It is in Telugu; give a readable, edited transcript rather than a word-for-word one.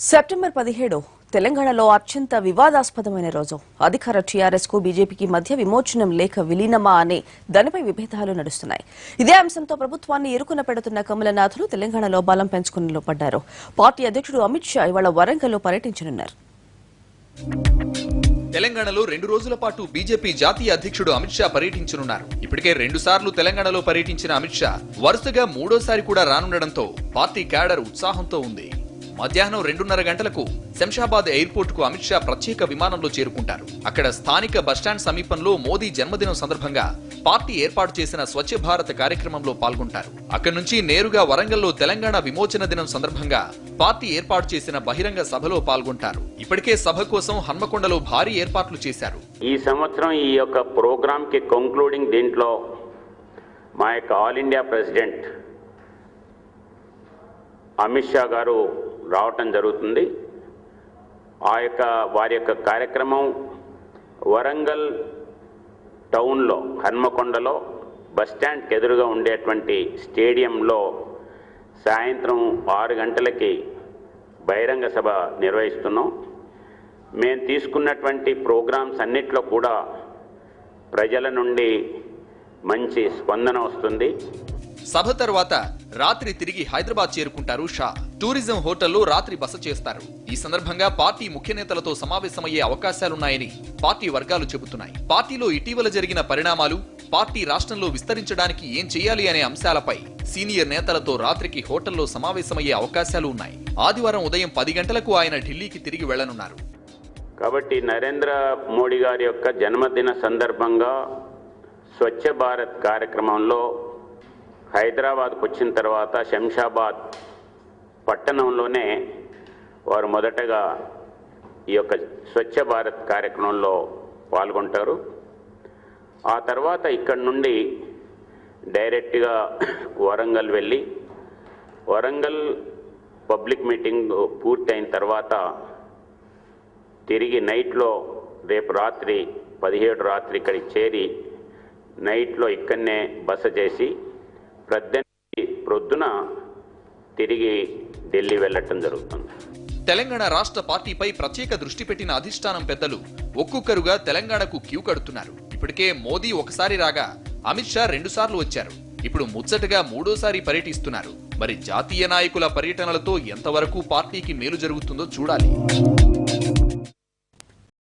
సెప్టెంబర్ 17 తెలంగాణలో అత్యంత వివాదాస్పదమైన రోజు. అధికార టీఆర్ఎస్ కు బీజేపీకి మధ్య విమోచనం లేఖ విలీనమా అనే దానిపై విభేదాలు నడుస్తున్నాయి. ఇదే అంశంతో ప్రభుత్వాన్ని ఇరుకున పెడుతున్న కమలనాథులు తెలంగాణలో బలం పెంచుకునేలో పడ్డారు. పార్టీ అధ్యక్షుడు అమిత్ షా ఇవాళ వరంగల్లో పర్యటించనున్నారు. తెలంగాణలో 2 రోజుల పాటు బీజేపీ జాతీయ అధ్యక్షుడు అమిత్ షా పర్యటించనున్నారు. ఇప్పటికే 2 సార్లు తెలంగాణలో పర్యటించిన అమిత్ షా వరుసగా 3వ సారి కూడా రానుండడంతో పార్టీ క్యాడర్ ఉత్సాహంతో ఉంది. మధ్యాహ్నం 2:30 గంటలకు శంషాబాద్ ఎయిర్పోర్ట్ కు అమిత్ షా ప్రత్యేక విమానంలో చేరుకుంటారు. అక్కడ స్థానిక బస్టాండ్ సమీపంలో మోదీ జన్మదినం సందర్భంగా పార్టీ ఏర్పాటు చేసిన స్వచ్ఛ భారత్ కార్యక్రమంలో పాల్గొంటారు. అక్కడి నుంచి నేరుగా వరంగల్లో తెలంగాణ విమోచన దినం సందర్భంగా పార్టీ ఏర్పాటు చేసిన బహిరంగ సభలో పాల్గొంటారు. ఇప్పటికే సభ కోసం హన్మకొండలో భారీ ఏర్పాట్లు చేశారు. ఈ సంవత్సరం ఈ యొక్క ప్రోగ్రామ్ కి కంక్లూడింగ్ దీంట్లో మా యొక్క all India president Amit Shah గారు రావటం జరుగుతుంది. వారి యొక్క కార్యక్రమం వరంగల్ టౌన్లో హన్మకొండలో బస్టాండ్కి ఎదురుగా ఉండేటువంటి స్టేడియంలో సాయంత్రం 6 గంటలకి బహిరంగ సభ నిర్వహిస్తున్నాం. మేము తీసుకున్నటువంటి ప్రోగ్రామ్స్ అన్నిట్లో కూడా ప్రజల నుండి మంచి స్పందన వస్తుంది. సభ తర్వాత రాత్రి తిరిగి హైదరాబాద్ చేరుకుంటారు షా. టూరిజం హోటల్లో రాత్రి బస చేస్తారు. ఈ సందర్భంగా పార్టీ ముఖ్య నేతలతో సమావేశమయ్యే అవకాశాలున్నాయని పార్టీ వర్గాలు చెబుతున్నాయి. పార్టీలో ఇటీవల జరిగిన పరిణామాలు, పార్టీ రాష్ట్రంలో విస్తరించడానికి ఏం చేయాలి అనే అంశాలపై సీనియర్ నేతలతో రాత్రికి హోటల్లో సమావేశమయ్యే అవకాశాలు ఉన్నాయి. ఆదివారం ఉదయం 10 గంటలకు ఆయన ఢిల్లీకి తిరిగి వెళ్లనున్నారు. కాబట్టి నరేంద్ర మోడీ గారి యొక్క జన్మదిన సందర్భంగా స్వచ్ఛ భారత్ కార్యక్రమంలో హైదరాబాద్కు వచ్చిన తర్వాత శంషాబాద్ పట్టణంలోనే వారు మొదటగా ఈ యొక్క స్వచ్ఛ భారత్ కార్యక్రమంలో పాల్గొంటారు. ఆ తర్వాత ఇక్కడి నుండి డైరెక్ట్గా వరంగల్ వెళ్ళి వరంగల్ పబ్లిక్ మీటింగ్ పూర్తయిన తర్వాత తిరిగి నైట్లో రేపు రాత్రి 17 రాత్రి ఇక్కడికి చేరి నైట్లో ఇక్కడనే బస చేసి ప్రొద్దున తిరిగి ఢిల్లీ వెళ్లటం జరుగుతుంది. తెలంగాణ రాష్ట్ర పార్టీపై ప్రత్యేక దృష్టి పెట్టిన అధిష్టానం పెద్దలు ఒక్కొక్కరుగా తెలంగాణకు క్యూ కడుతున్నారు. ఇప్పటికే మోదీ ఒకసారి రాగా అమిత్ షా 2 సార్లు వచ్చారు. ఇప్పుడు ముచ్చటగా 3వ సారి పర్యటిస్తున్నారు. మరి జాతీయ నాయకుల పర్యటనలతో ఎంతవరకు పార్టీకి మేలు జరుగుతుందో చూడాలి.